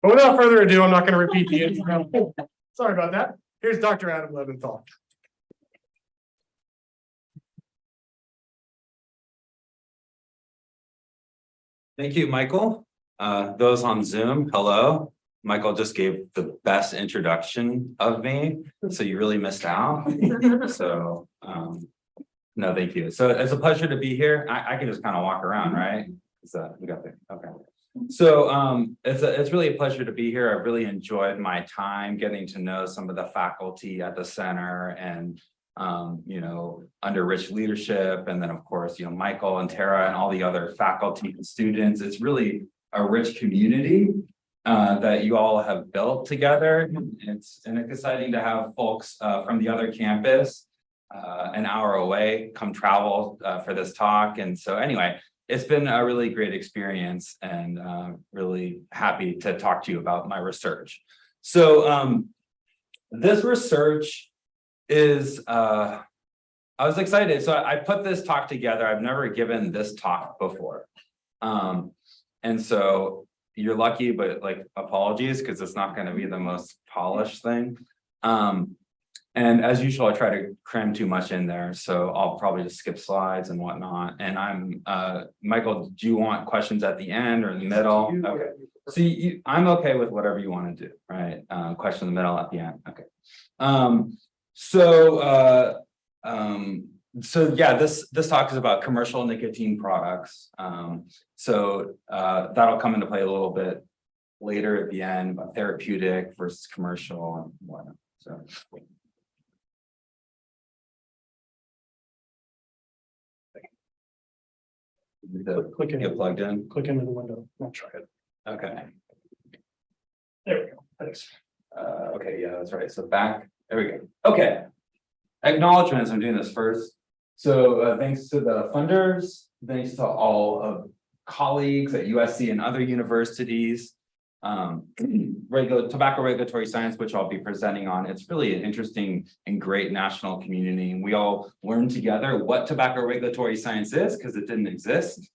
But without further ado, I'm not going to repeat the intro. Sorry about that. Here's Dr. Adam Leventhal. Thank you, Michael. Those on Zoom, hello. Michael just gave the best introduction of me, so you really missed out. So, no, thank you. So it's a pleasure to be here. I can just kind of walk around, right? We got there. Okay. So it's really a pleasure to be here. I really enjoyed my time getting to know some of the faculty at the center and under Rich leadership, and then of course Michael and Tara and all the other faculty and students. It's really a rich community that you all have built together. It's exciting to have folks from the other campus an hour away come travel for this talk. And so anyway, it's been a really great experience, and really happy to talk to you about my research. So this research is, I was excited. So I put this talk together. I've never given this talk before. And so you're lucky, but like apologies, because it's not going to be the most polished thing. And as usual, I try to cram too much in there. So I'll probably just skip slides and whatnot. And Michael, do you want questions at the end or in the middle? Okay. So I'm okay with whatever you want to do, right? Question in the middle, at the end. Okay. So yeah, this talk is about commercial nicotine products. So that'll come into play a little bit later at the end, about therapeutic versus commercial and whatnot. So. Click in. Get plugged in. Click into the window. I'll try it. Okay. There we go. Thanks. Okay, yeah, that's right. So back, there we go. Okay. Acknowledgements, I'm doing this first. So thanks to the funders, thanks to all of colleagues at USC and other universities, tobacco regulatory science, which I'll be presenting on. It's really an interesting and great national community. And we all learn together what tobacco regulatory science is, because it didn't exist.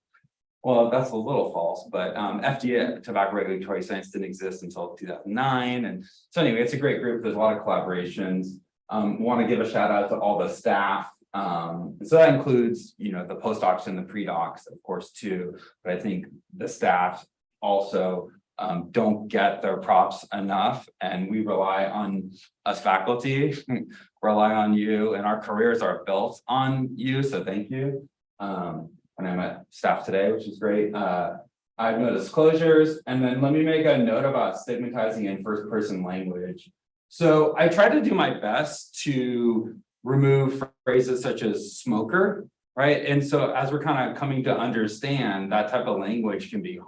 Well, that's a little false, but FDA, tobacco regulatory science, didn't exist until 2009. And so anyway, it's a great group. There's a lot of collaborations. Want to give a shout out to all the staff. So that includes, the postdocs and the pre-docs, of course, too. But I think the staff also don't get their props enough, and we rely on us faculty, rely on you, and our careers are built on you. So thank you. And I met staff today, which is great. I have no disclosures, and then let me make a note about stigmatizing in first-person language. So I try to do my best to remove phrases such as smoker, right? And so as we're kind of coming to understand, that type of language can be,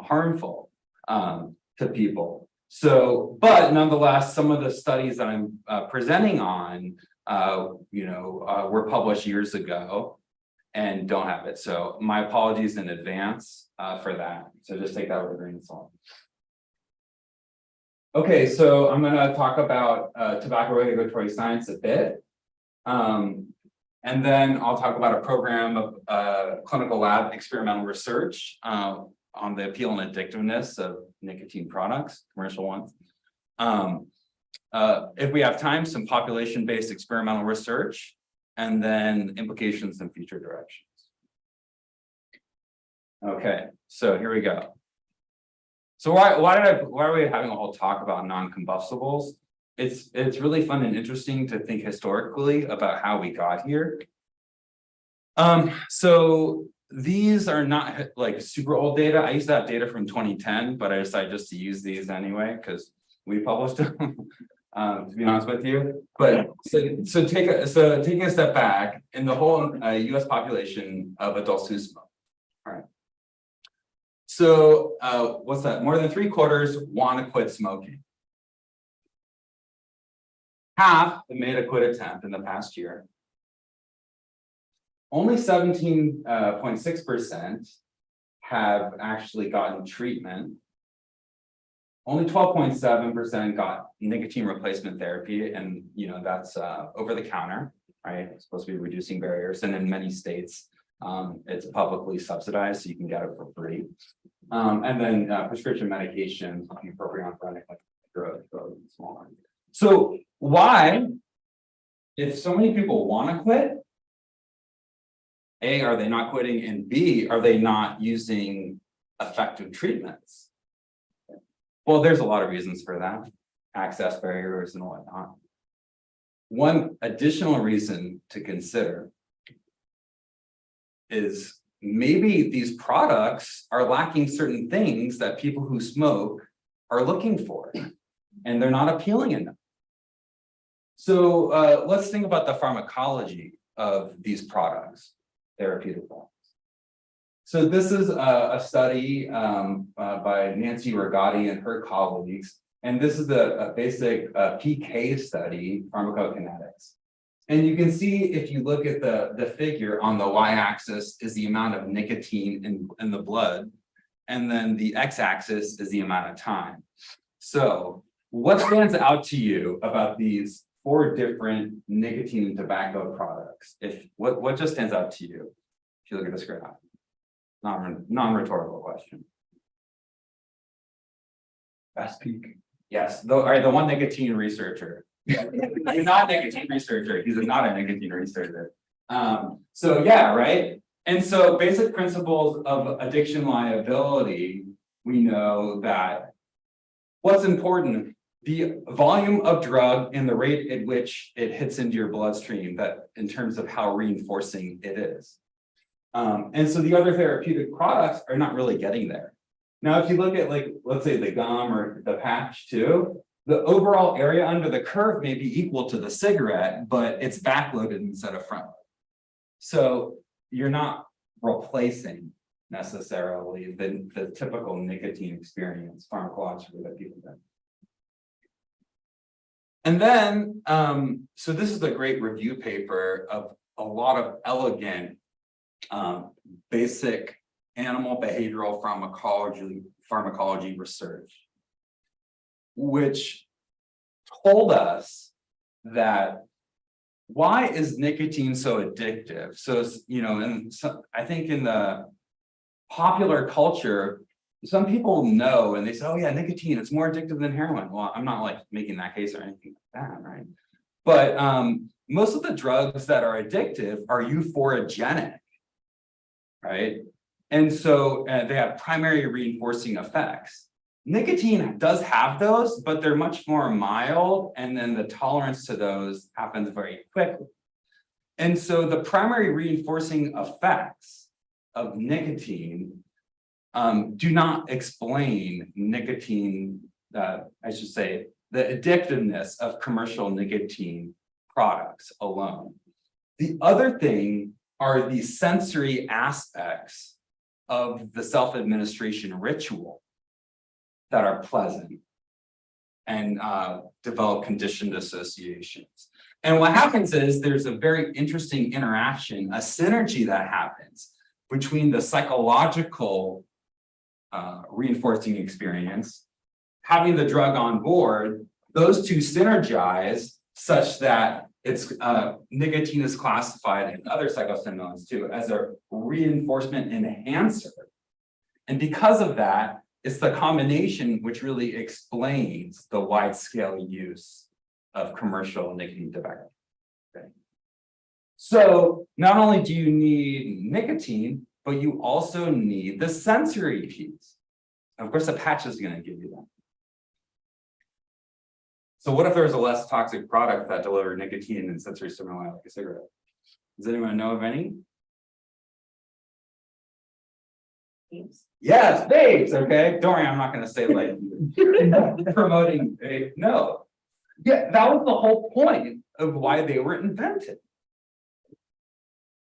harmful to people. So, but nonetheless, some of the studies that I'm presenting on, were published years ago and don't have it. So my apologies in advance for that. So just take that with a grain of salt. Okay, so I'm going to talk about tobacco regulatory science a bit. And then I'll talk about a program of clinical lab experimental research on the appeal and addictiveness of nicotine products, commercial ones. If we have time, some population-based experimental research, and then implications and future directions. Okay, so here we go. So why are we having a whole talk about non-combustibles? It's really fun and interesting to think historically about how we got here. So these are not like super old data. I used to have data from 2010, but I decided just to use these anyway because we published them. To be honest with you, but so taking a step back, in the whole U.S. population of adults who smoke, all right. So what's that? More than 3/4 want to quit smoking. Half have made a quit attempt in the past year. Only 17.6% have actually gotten treatment. Only 12.7% got nicotine replacement therapy, and that's over the counter, right? It's supposed to be reducing barriers, and in many states, it's publicly subsidized, so you can get it for free. And then prescription medications, appropriate on chronic, like drugs, smaller. So why, if so many people want to quit, A, are they not quitting? And B, are they not using effective treatments? Well, there's a lot of reasons for that. Access barriers and whatnot. One additional reason to consider is maybe these products are lacking certain things that people who smoke are looking for, and they're not appealing enough. So let's think about the pharmacology of these products, therapeutic products. So this is a study by Nancy Rigotti and her colleagues, and this is a basic PK study, pharmacokinetics. And you can see, if you look at the figure on the y-axis is the amount of nicotine in the blood, and then the x-axis is the amount of time. So what stands out to you about these 4 different nicotine and tobacco products? What just stands out to you if you look at this graph? Non-rhetorical question. Fast peak. Yes, the one nicotine researcher. He's not a nicotine researcher. He's not a nicotine researcher. So yeah, right. And so basic principles of addiction liability, we know that what's important, the volume of drug and the rate at which it hits into your bloodstream, that in terms of how reinforcing it is. And so the other therapeutic products are not really getting there. Now, if you look at, like, let's say the gum or the patch too, the overall area under the curve may be equal to the cigarette, but it's backloaded instead of front. So you're not replacing necessarily the typical nicotine experience pharmacologically that people get. And then, so this is a great review paper of a lot of elegant basic animal behavioral pharmacology research, which told us that why is nicotine so addictive? So, you know, and I think in the popular culture, some people know and they say, oh yeah, nicotine, it's more addictive than heroin. Well, I'm not like making that case or anything like that, right? But most of the drugs that are addictive are euphorogenic, right? And so they have primary reinforcing effects. Nicotine does have those, but they're much more mild, and then the tolerance to those happens very quickly. And so the primary reinforcing effects of nicotine do not explain nicotine, I should say, the addictiveness of commercial nicotine products alone. The other thing are the sensory aspects of the self-administration ritual that are pleasant and develop conditioned associations. And what happens is there's a very interesting interaction, a synergy that happens between the psychological reinforcing experience, having the drug on board, those two synergize such that it's nicotine is classified in other psychostimulants too as a reinforcement enhancer. And because of that, it's the combination which really explains the wide scale use of commercial nicotine tobacco. Okay. So not only do you need nicotine, but you also need the sensory piece. Of course, a patch is going to give you that. So what if there was a less toxic product that delivered nicotine and sensory stimuli like a cigarette? Does anyone know of any? Vapes. Yes, vapes. Okay, don't worry, I'm not going to say like promoting vape. No, yeah, that was the whole point of why they were invented.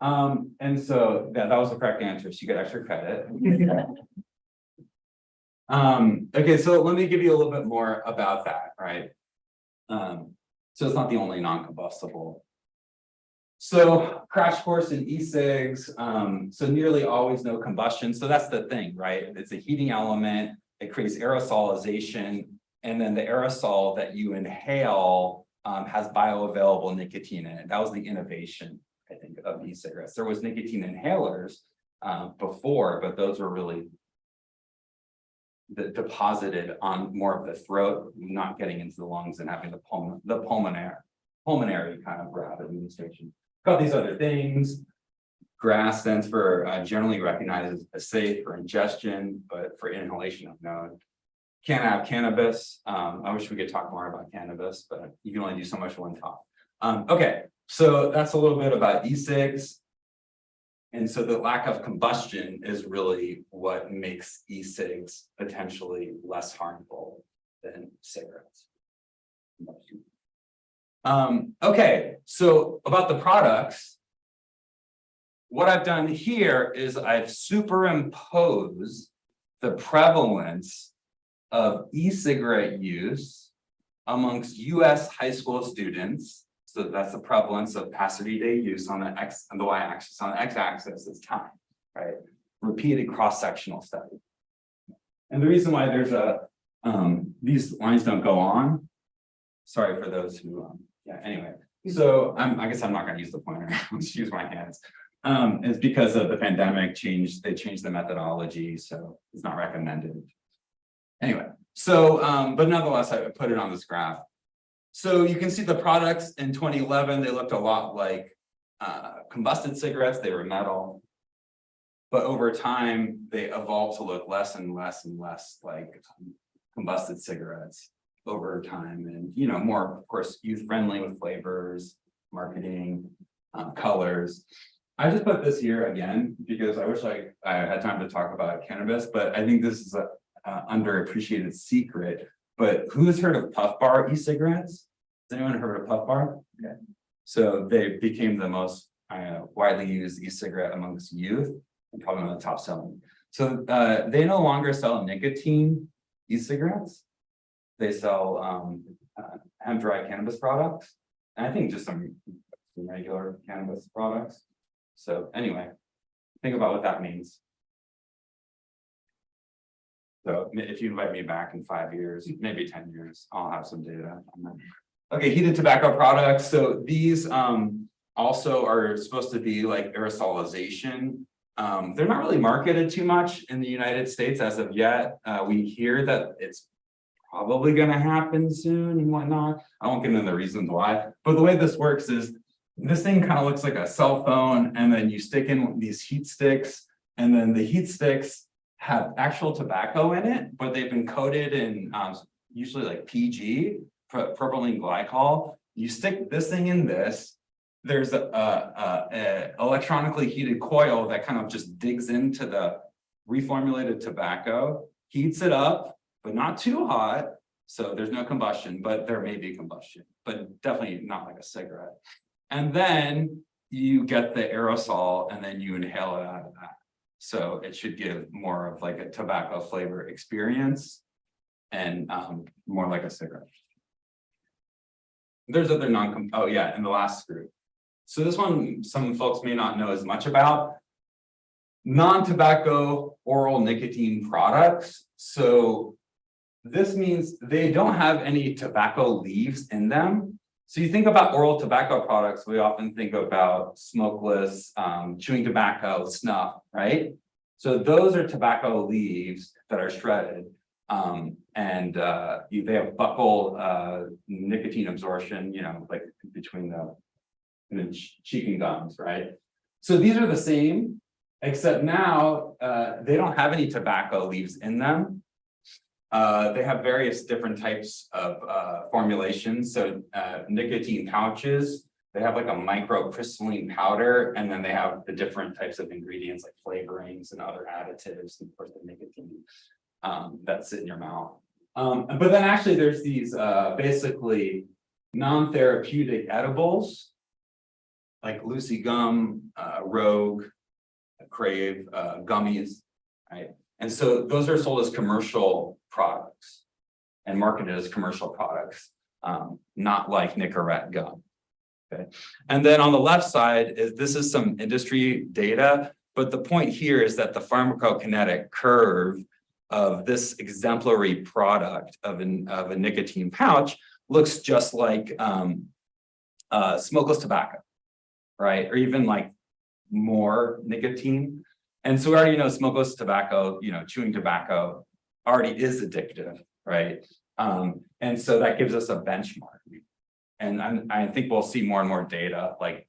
And so that was the correct answer. So you get extra credit. Okay, so let me give you a little bit more about that, right? So it's not the only non-combustible. So crash course in e-cigs, so nearly always no combustion. So that's the thing, right? It's a heating element, it creates aerosolization, and then the aerosol that you inhale has bioavailable nicotine in it. That was the innovation, I think, of e-cigarettes. There was nicotine inhalers before, but those were really deposited on more of the throat, not getting into the lungs and having the pulmonary kind of route of administration. Got these other things. GRAS stands for generally recognized as safe for ingestion, but for inhalation unknown. Can't have cannabis. I wish we could talk more about cannabis, but you can only do so much one talk. Okay, so that's a little bit about e-cigs. And so the lack of combustion is really what makes e-cigs potentially less harmful than cigarettes. Okay, so about the products, what I've done here is I've superimposed the prevalence of e-cigarette use amongst US high school students. So that's the prevalence of past 30-day use on the X and the Y-axis. On the X-axis is time, right? Repeated cross-sectional study. And the reason why there's a these lines don't go on. Sorry for those who yeah, anyway. So I guess I'm not going to use the pointer. I'll just use my hands. It's because of the pandemic they changed the methodology, so it's not recommended. Anyway, so but nonetheless, I put it on this graph. So you can see the products in 2011, they looked a lot like combusted cigarettes, they were metal. But over time, they evolved to look less and less and less like combusted cigarettes over time. And, you know, more, of course, youth-friendly with flavors, marketing, colors. I just put this here again, because I wish I had time to talk about cannabis, but I think this is a underappreciated secret. But who's heard of Puff Bar e-cigarettes? Has anyone heard of Puff Bar? Okay. So they became the most widely used e-cigarette amongst youth and probably one of the top selling. So they no longer sell nicotine e-cigarettes. They sell hemp dry cannabis products. And I think just some regular cannabis products. So anyway, think about what that means. So if you invite me back in 5 years, maybe 10 years, I'll have some data on that. Okay, heated tobacco products. So these also are supposed to be like aerosolization. They're not really marketed too much in the United States as of yet. We hear that it's probably going to happen soon and whatnot. I won't get into the reasons why, but the way this works is this thing kind of looks like a cell phone, and then you stick in these heat sticks, and then the heat sticks have actual tobacco in it, but they've been coated in usually like PG, propylene glycol. You stick this thing in this, there's a electronically heated coil that kind of just digs into the reformulated tobacco, heats it up, but not too hot. So there's no combustion, but there may be combustion, but definitely not like a cigarette. And then you get the aerosol and then you inhale it out of that. So it should give more of like a tobacco flavor experience and more like a cigarette. There's other oh yeah, and the last group. So this one, some folks may not know as much about. Non-tobacco oral nicotine products. So this means they don't have any tobacco leaves in them. So you think about oral tobacco products, we often think about smokeless, chewing tobacco, snuff, right? So those are tobacco leaves that are shredded. They have buccal nicotine absorption, you know, like between the cheek and gums, right? So these are the same, except now they don't have any tobacco leaves in them. They have various different types of formulations. So nicotine pouches, they have like a microcrystalline powder, and then they have the different types of ingredients like flavorings and other additives, and of course the nicotine that sit in your mouth. But then actually there's these basically non-therapeutic edibles like Lucy Gum, Rogue, Crave, gummies, right? And so those are sold as commercial products and marketed as commercial products, not like Nicorette gum. Okay. And then on the left side this is some industry data, but the point here is that the pharmacokinetic curve of this exemplary product of a nicotine pouch looks just like smokeless tobacco, right? Or even like more nicotine. And so we already know smokeless tobacco, you know, chewing tobacco already is addictive, right? And so that gives us a benchmark. And I think we'll see more and more data like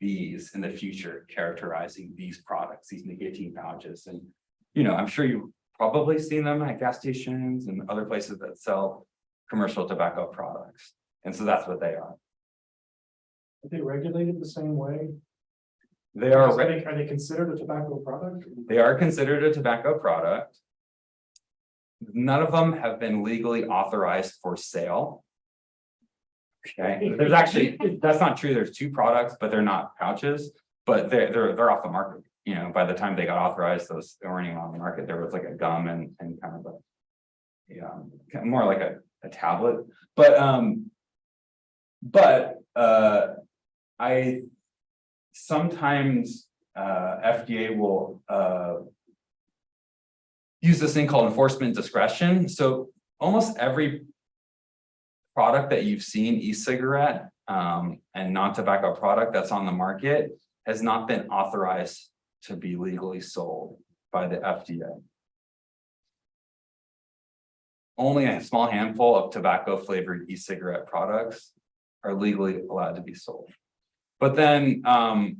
these in the future characterizing these products, these nicotine pouches. And, I'm sure you've probably seen them at gas stations and other places that sell commercial tobacco products. And so that's what they are. Are they regulated the same way? They are, Are they considered a tobacco product? they are considered a tobacco product. None of them have been legally authorized for sale. Okay, there's actually, that's not true. There's 2 products, but they're not pouches, but they're off the market. By the time they got authorized, those weren't even on the market. There was like a gum and kind of more like a tablet. But I sometimes FDA will use this thing called enforcement discretion. So almost every product that you've seen, e-cigarette and non-tobacco product that's on the market has not been authorized to be legally sold by the FDA. Only a small handful of tobacco flavored e-cigarette products are legally allowed to be sold. But then, I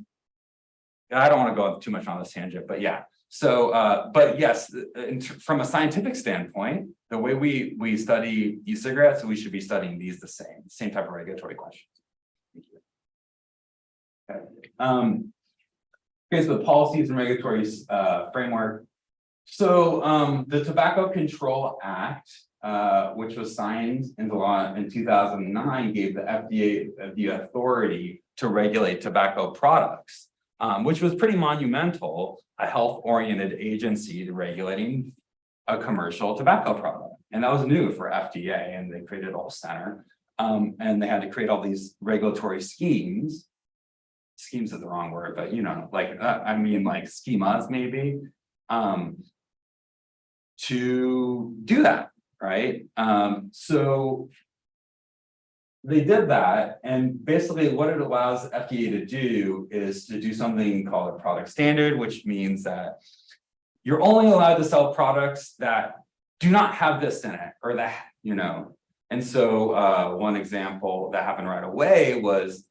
don't want to go too much on this tangent, but yeah. So, but yes, from a scientific standpoint, the way we study e-cigarettes, we should be studying these the same type of regulatory questions. Thank you. Okay, so the policies and regulatory framework. So the Tobacco Control Act, which was signed into law in 2009, gave the FDA the authority to regulate tobacco products, which was pretty monumental, a health-oriented agency to regulating a commercial tobacco product. And that was new for FDA, and they created a whole center. And they had to create all these regulatory schemes. Schemes is the wrong word, but like schemas maybe, to do that, right? So they did that, and basically what it allows FDA to do is to do something called a product standard, which means that you're only allowed to sell products that do not have this in it, or that, And so one example that happened right away was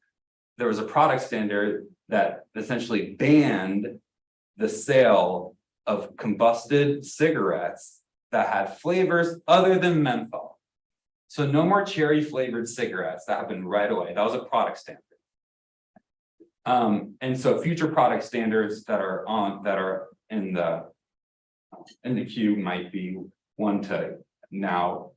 there was a product standard that essentially banned the sale of combusted cigarettes that had flavors other than menthol. So no more cherry flavored cigarettes. That happened right away. That was a product standard. And so future product standards that are in the queue might be one to now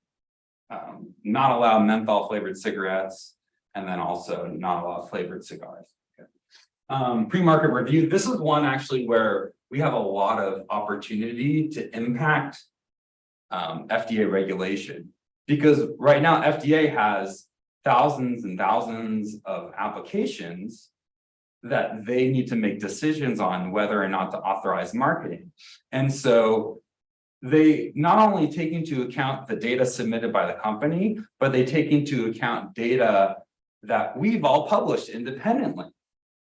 not allow menthol flavored cigarettes, and then also not allow flavored cigars. Okay. Pre-market review. This is one actually where we have a lot of opportunity to impact FDA regulation, because right now FDA has thousands and thousands of applications that they need to make decisions on whether or not to authorize marketing. And so they not only take into account the data submitted by the company, but they take into account data that we've all published independently.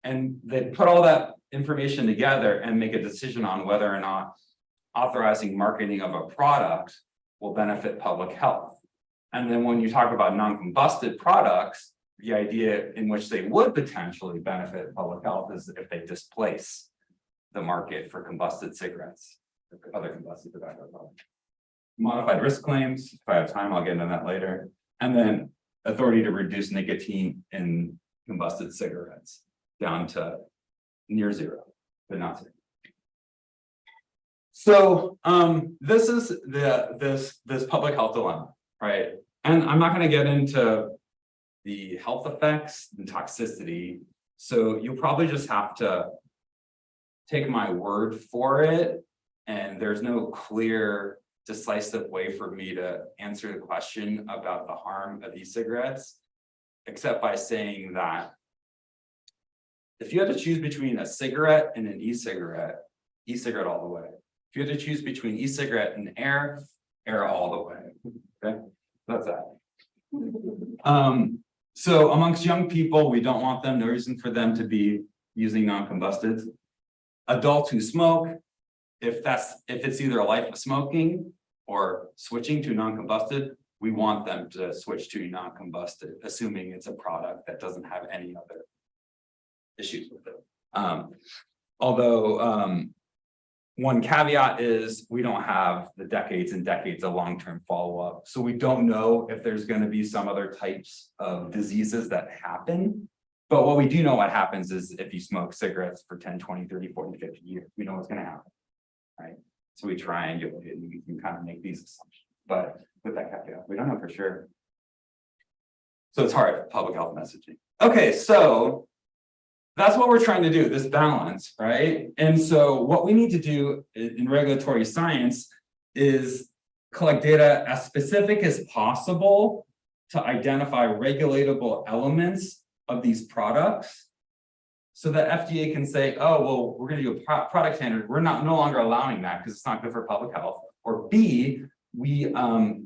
And they put all that information together and make a decision on whether or not authorizing marketing of a product will benefit public health. And then when you talk about non-combusted products, the idea in which they would potentially benefit public health is if they displace the market for combusted cigarettes, or other combusted tobacco products. Modified risk claims, if I have time, I'll get into that later. And then authority to reduce nicotine in combusted cigarettes down to near zero, but not zero. So this is this public health dilemma, right? And I'm not going to get into the health effects and toxicity. So you'll probably just have to take my word for it. And there's no clear, decisive way for me to answer the question about the harm of e-cigarettes, except by saying that if you had to choose between a cigarette and an e-cigarette, e-cigarette all the way. If you had to choose between e-cigarette and air, air all the way. Okay, that's that. So amongst young people, we don't want them, no reason for them to be using non-combustibles. Adults who smoke, if it's either a life of smoking or switching to non-combusted, we want them to switch to non-combusted, assuming it's a product that doesn't have any other issues with it. Although one caveat is we don't have the decades and decades of long-term follow-up. So we don't know if there's going to be some other types of diseases that happen. But what we do know what happens is if you smoke cigarettes for 10, 20, 30, 40, 50 years, we know what's going to happen, right? So we triangulate and we can kind of make these assumptions. But with that caveat, we don't know for sure. So it's hard, public health messaging. Okay, so that's what we're trying to do, this balance, right? And so what we need to do in regulatory science is collect data as specific as possible to identify regulatable elements of these products so that FDA can say, oh, well, we're going to do a product standard. We're no longer allowing that because it's not good for public health. Or B, we're not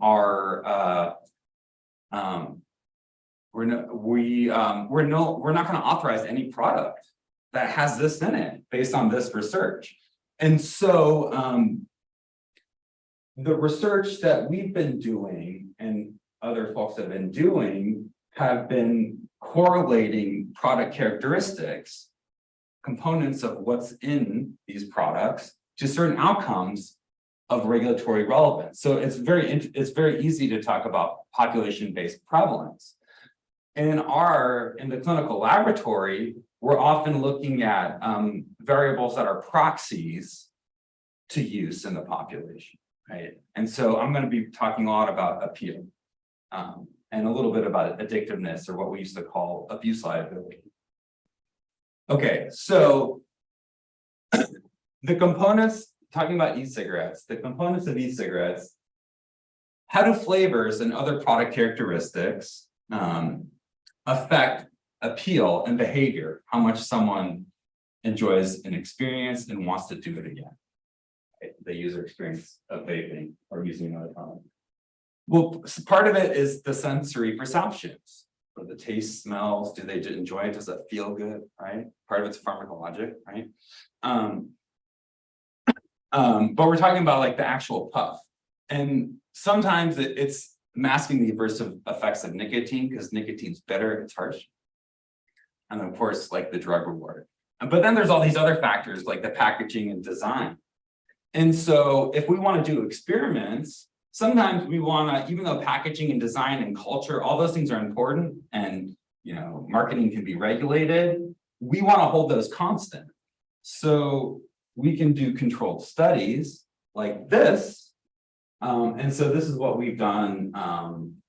going to authorize any product that has this in it based on this research. And so the research that we've been doing and other folks have been doing have been correlating product characteristics, components of what's in these products to certain outcomes of regulatory relevance. So it's very easy to talk about population-based prevalence. In the clinical laboratory, we're often looking at variables that are proxies to use in the population, right? And so I'm going to be talking a lot about appeal and a little bit about addictiveness, or what we used to call abuse liability. Okay, so the components, talking about e-cigarettes, the components of e-cigarettes, how do flavors and other product characteristics affect appeal and behavior, how much someone enjoys an experience and wants to do it again, right? The user experience of vaping or using another product. Well, part of it is the sensory perceptions, or the taste, smells, do they enjoy it, does it feel good, right? Part of it's pharmacologic, right? But we're talking about like the actual puff. And sometimes it's masking the aversive effects of nicotine because nicotine's bitter, it's harsh. And of course, like the drug reward. But then there's all these other factors like the packaging and design. And so if we want to do experiments, sometimes we want to, even though packaging and design and culture, all those things are important and, you know, marketing can be regulated, we want to hold those constant. So we can do controlled studies like this. And so this is what we've done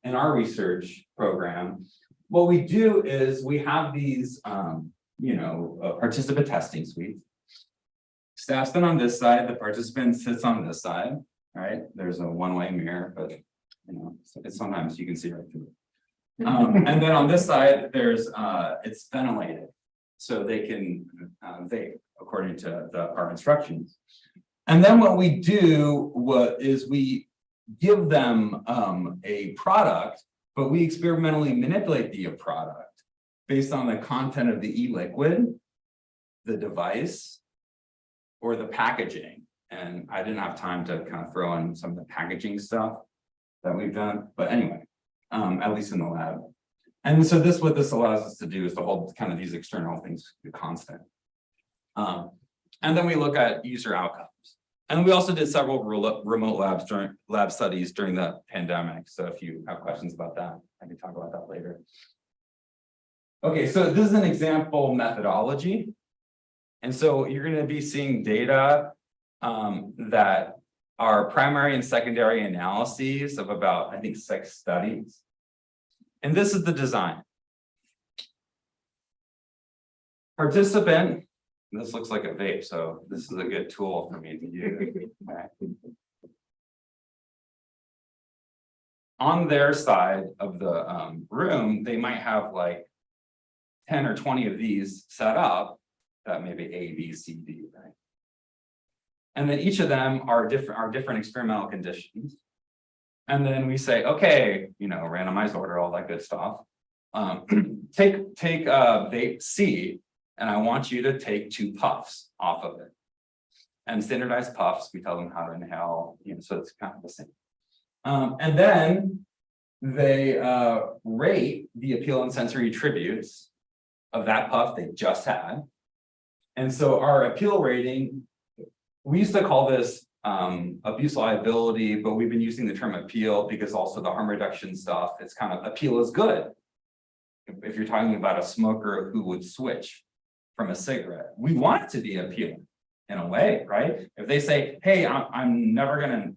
in our research program. What we do is we have these, participant testing suites. Staff's been on this side, the participant sits on this side, right? There's a one-way mirror, but sometimes you can see right through it. And then on this side, there's it's ventilated, so they can vape according to our instructions. And then what we do is we give them a product, but we experimentally manipulate the product based on the content of the e-liquid, the device, or the packaging. And I didn't have time to kind of throw in some of the packaging stuff that we've done, but anyway, at least in the lab. And so what this allows us to do is to hold kind of these external things constant. And then we look at user outcomes. And we also did several remote lab studies during the pandemic. So if you have questions about that, I can talk about that later. Okay, so this is an example methodology. And so you're going to be seeing data that are primary and secondary analyses of about, I think, 6 studies. And this is the design. Participant, this looks like a vape, so this is a good tool for me to use. Okay. On their side of the room, they might have like 10 or 20 of these set up, that maybe A, B, C, D, right? And then each of them are different experimental conditions. And then we say, okay, randomized order, all that good stuff. Take vape C, and I want you to take 2 puffs off of it. and standardized puffs, we tell them how to inhale, so it's kind of the same. And then they rate the appeal and sensory attributes of that puff they just had. And so our appeal rating, we used to call this abuse liability, but we've been using the term appeal because also the harm reduction stuff, it's kind of appeal is good. If you're talking about a smoker who would switch from a cigarette, we want it to be appealing in a way, right? If they say, hey, I'm never gonna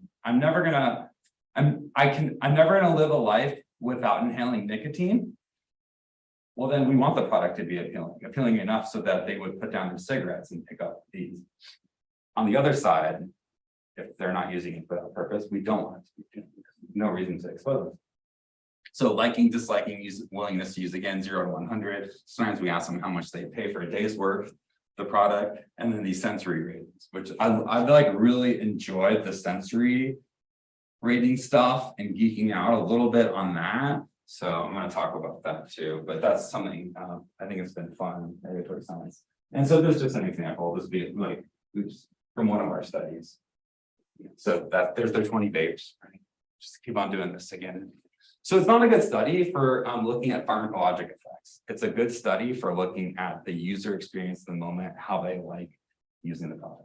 live a life without inhaling nicotine. Well, then we want the product to be appealing enough so that they would put down their cigarettes and pick up these. On the other side, if they're not using it for that purpose, we don't want it to be appealing. No reason to expose them. So liking, disliking, willingness to use, again, 0 to 100. Sometimes we ask them how much they pay for a day's worth of the product, and then these sensory ratings, which I like really enjoyed the sensory rating stuff and geeking out a little bit on that. So I'm going to talk about that too, but that's something I think it's been fun, regulatory science. And so there's just an example. This would be like from one of our studies. So that there's their 20 vapes, right? Just keep on doing this again. So it's not a good study for looking at pharmacologic effects. It's a good study for looking at the user experience in the moment, how they like using the product.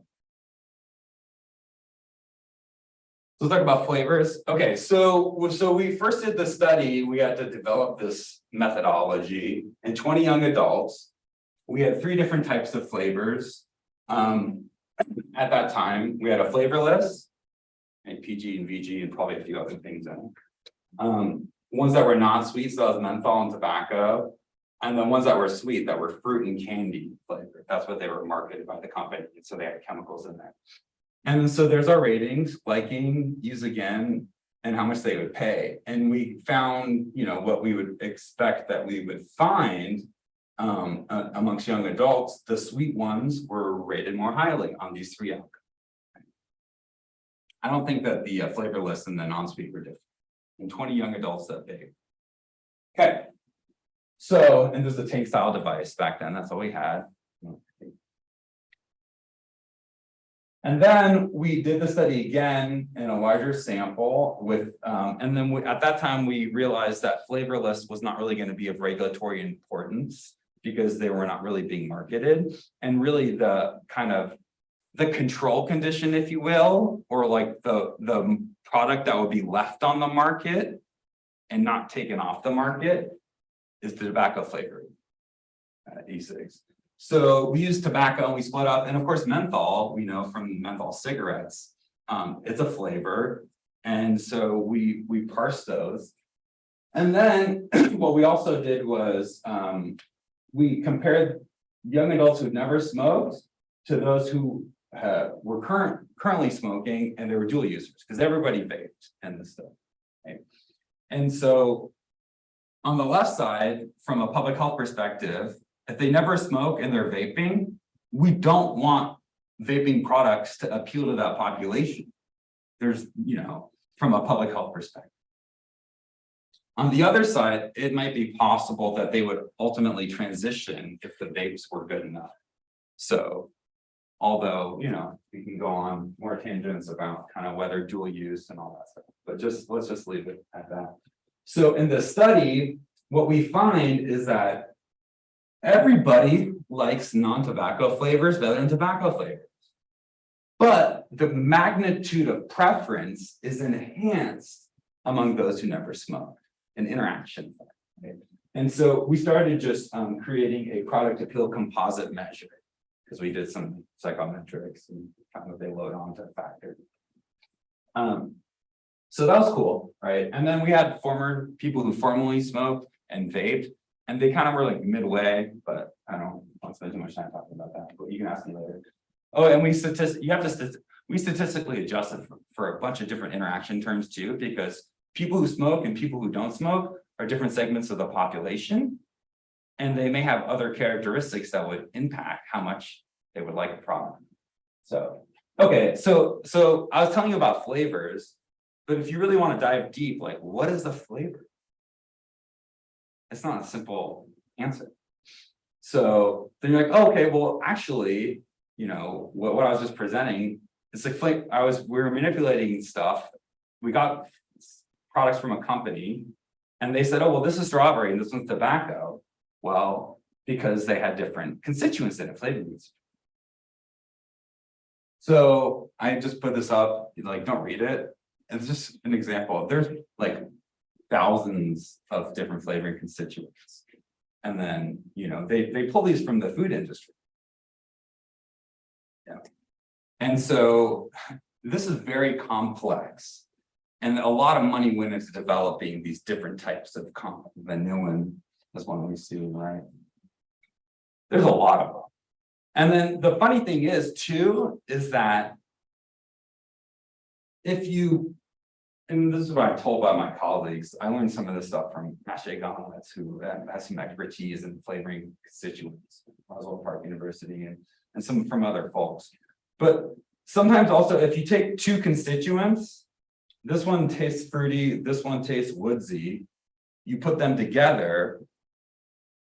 So let's talk about flavors. Okay, so we first did the study. We had to develop this methodology in 20 young adults. We had 3 different types of flavors. At that time, we had a flavorless, and PG and VG, and probably a few other things in it. Ones that were not sweet, so that was menthol and tobacco, and the ones that were sweet, that were fruit and candy flavored. That's what they were marketed by the company, so they had chemicals in there. And so there's our ratings: liking, use again, and how much they would pay. And we found, what we would expect that we would find amongst young adults. The sweet ones were rated more highly on these 3 outcomes. I don't think that the flavorless and the non-sweet were different in 20 young adults that big. Okay, so, and there's a tank style device back then. That's all we had. And then we did the study again in a larger sample with, and then at that time we realized that flavorless was not really going to be of regulatory importance because they were not really being marketed. And really the kind of the control condition, if you will, or like the product that would be left on the market and not taken off the market is the tobacco flavored e-cigs. So we use tobacco and we split up, and of course menthol, we know from menthol cigarettes, it's a flavor, and so we parsed those. And then what we also did was we compared young adults who'd never smoked to those who were currently smoking, and they were dual users because everybody vaped in this stuff. Right? And so on the left side, from a public health perspective, if they never smoke and they're vaping, we don't want vaping products to appeal to that population. There's, from a public health perspective. On the other side, it might be possible that they would ultimately transition if the vapes were good enough. So, although, we can go on more tangents about kind of whether dual use and all that stuff, but let's just leave it at that. So in the study, what we find is that everybody likes non-tobacco flavors better than tobacco flavors. But the magnitude of preference is enhanced among those who never smoked, an interaction. Right? And so we started just creating a product appeal composite measure because we did some psychometrics and kind of they load onto a factor. So that was cool, right? And then we had former people who formerly smoked and vaped. And they kind of were like midway, but I don't want to spend too much time talking about that, but you can ask me later. Oh, and we statistically adjusted for a bunch of different interaction terms too, because people who smoke and people who don't smoke are different segments of the population. And they may have other characteristics that would impact how much they would like a product. So, okay, so I was telling you about flavors, but if you really want to dive deep, like what is the flavor? It's not a simple answer. So then you're like, oh, okay, well, actually, you know, what I was just presenting, it's like we were manipulating stuff. We got products from a company and they said, oh, well, this is strawberry and this one's tobacco. Well, because they had different constituents in it, flavorings. So I just put this up, like, don't read it. It's just an example. There's like thousands of different flavoring constituents. And then, you know, they pull these from the food industry. Yeah. And so this is very complex. And a lot of money went into developing these different types of vanillin. That's one we see, right? There's a lot of them. And then the funny thing is, too, is that if you, and this is what I'm told by my colleagues, I learned some of this stuff from Ashay Gauntlets, who has some expertise in flavoring constituents at Roswell Park University, and some from other folks. But sometimes also, if you take two constituents, this one tastes fruity, this one tastes woodsy, you put them together,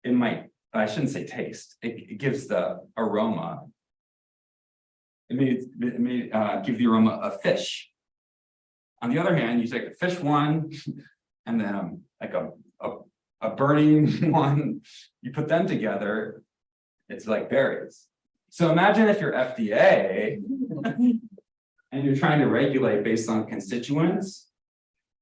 it might, I shouldn't say taste, it gives the aroma. It may give the aroma of fish. On the other hand, you take a fish one and then like a burning one, you put them together, it's like berries. So imagine if you're FDA and you're trying to regulate based on constituents.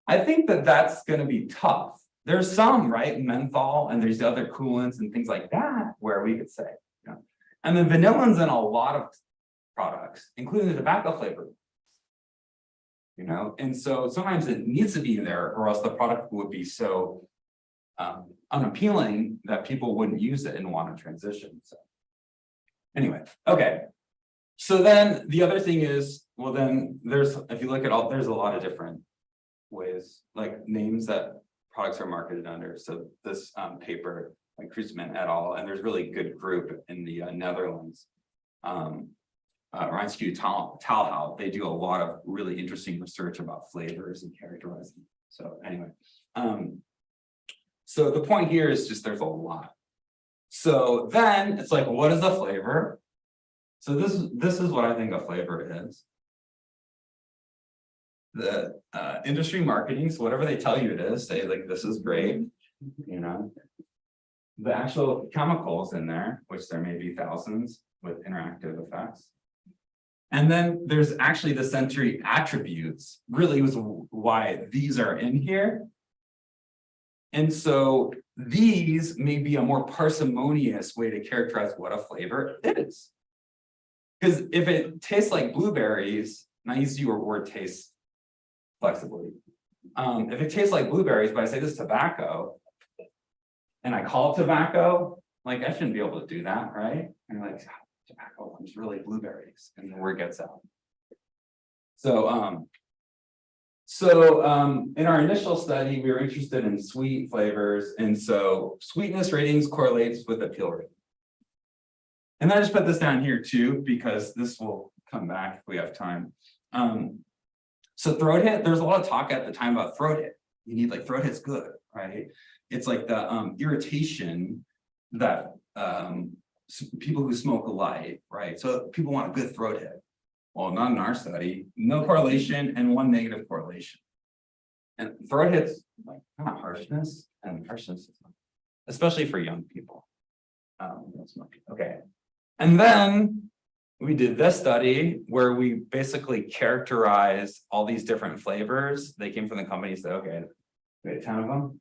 I think that that's going to be tough. There's some, right, menthol, and there's other coolants and things like that where we could say, you know. And then vanillins in a lot of products, including the tobacco flavor. You know, and so sometimes it needs to be in there, or else the product would be so unappealing that people wouldn't use it and want to transition. So anyway, okay. So then the other thing is, well, then there's, if you look at all, there's a lot of different ways, like names that products are marketed under. So this paper, like Kruisman et al., and there's really good group in the Netherlands. Rijnsky Talhout, they do a lot of really interesting research about flavors and characterizing. So anyway, so the point here is just there's a lot. So then it's like, what is a flavor? So this is what I think a flavor is. The industry marketing, so whatever they tell you it is, say like this is great, you know. The actual chemicals in there, which there may be thousands with interactive effects. And then there's actually the sensory attributes, really was why these are in here. And so these may be a more parsimonious way to characterize what a flavor is. Because if it tastes like blueberries, and I use your word taste flexibly. If it tastes like blueberries, but I say this is tobacco, and I call it tobacco, like I shouldn't be able to do that, right? And you're like, tobacco is really blueberries, and the word gets out. So, in our initial study, we were interested in sweet flavors, and so sweetness ratings correlates with appeal rating. And I just put this down here too, because this will come back if we have time. So throat hit, there's a lot of talk at the time about throat hit. You need like throat hit's good, right? It's like the irritation that people who smoke light, right? So people want a good throat hit. Well, not in our study, no correlation and one negative correlation. And throat hits like kind of harshness, and harshness, especially for young people. Okay. And then we did this study where we basically characterized all these different flavors. They came from the company, so okay, we had 10 of them.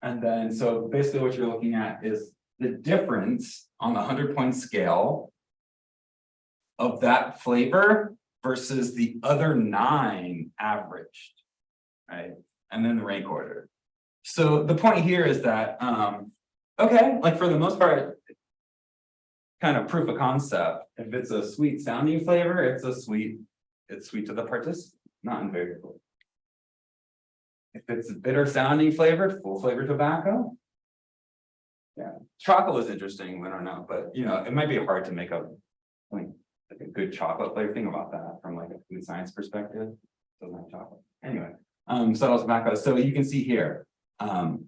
And then, so basically what you're looking at is the difference on the 100-point scale of that flavor versus the other 9 averaged, right? And then the rank order. So the point here is that, okay, like for the most part, kind of proof of concept. If it's a sweet sounding flavor, it's sweet to the participant, not invariably. If it's a bitter sounding flavor, full flavor tobacco. Yeah, chocolate was interesting, I don't know, but you know, it might be hard to make a like a good chocolate flavor. Thing about that from like a food science perspective. Doesn't have chocolate. Anyway, subtle tobacco. So you can see here. And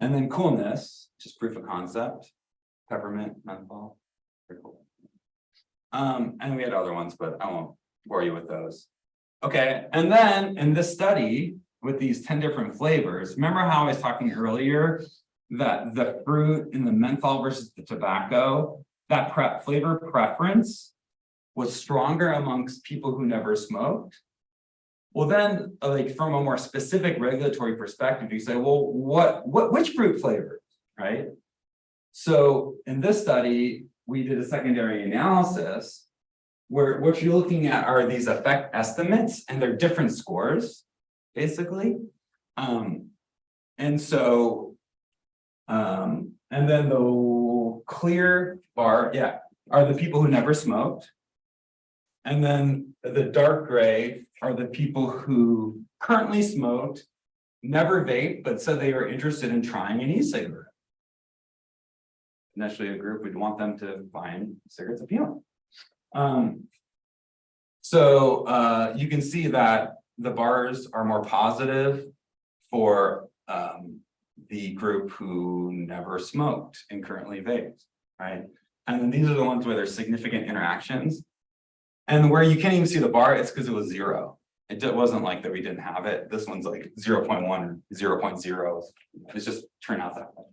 then coolness, just proof of concept. Peppermint, menthol. Pretty cool. And we had other ones, but I won't bore you with those. Okay, and then in this study with these 10 different flavors, remember how I was talking earlier that the fruit in the menthol versus the tobacco, that flavor preference was stronger amongst people who never smoked? Well, then, like from a more specific regulatory perspective, you say, well, which fruit flavors, right? So in this study, we did a secondary analysis where what you're looking at are these effect estimates, and they're different scores, basically. And then the clear bar, are the people who never smoked. And then the dark gray are the people who currently smoked, never vape, but said they were interested in trying an e-cigarette. Initially, a group, we'd want them to find cigarettes appealing. You can see that the bars are more positive for the group who never smoked and currently vapes, right? And then these are the ones where there's significant interactions. And where you can't even see the bar, it's because it was 0. It wasn't like that we didn't have it. This one's like 0.1 or 0.0. It's just turned out that way.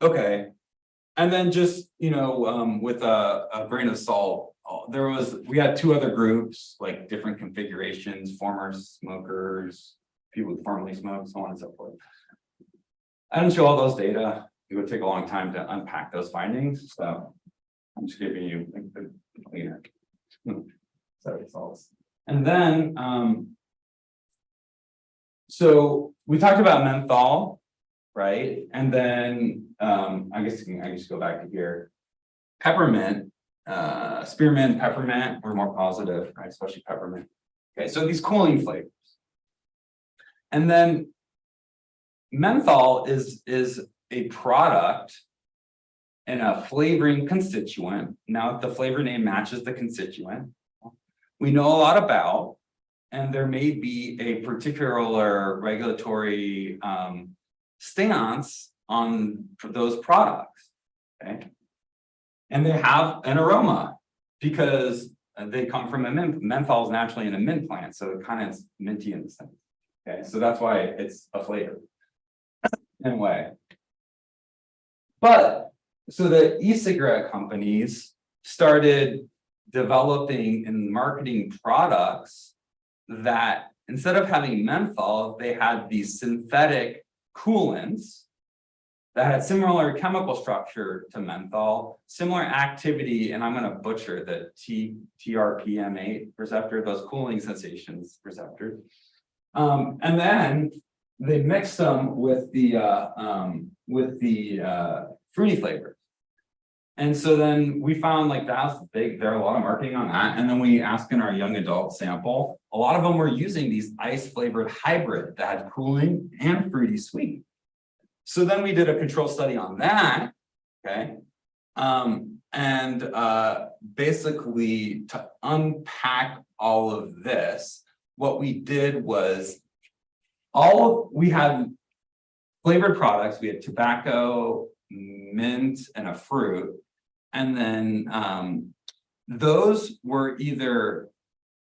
Okay. And then just, with a grain of salt, we had 2 other groups, like different configurations, former smokers, people who formerly smoked, so on and so forth. I didn't show all those data. It would take a long time to unpack those findings. So I'm just giving you the cleaner set of results. And then, so we talked about menthol, right? And then I guess go back to here. Peppermint, spearmint, peppermint were more positive, right? Especially peppermint. Okay, so these cooling flavors. And then menthol is a product and a flavoring constituent. Now, if the flavor name matches the constituent, we know a lot about, and there may be a particular regulatory stance on those products, okay? And they have an aroma because they come from a mint. Menthol is naturally in a mint plant, so it kind of is minty in the sense. Okay, so that's why it's a flavor in a way. But so the e-cigarette companies started developing and marketing products that instead of having menthol, they had these synthetic coolants that had similar chemical structure to menthol, similar activity, and I'm going to butcher the TRPM8 receptor, those cooling sensations receptors. And then they mixed them with the fruity flavors. And so then we found like that's big, there are a lot of marketing on that. And then we asked in our young adult sample, a lot of them were using these ice flavored hybrid that had cooling and fruity sweet. So then we did a control study on that, okay? Basically to unpack all of this, what we did was we had flavored products, we had tobacco, mint, and a fruit. And then those were either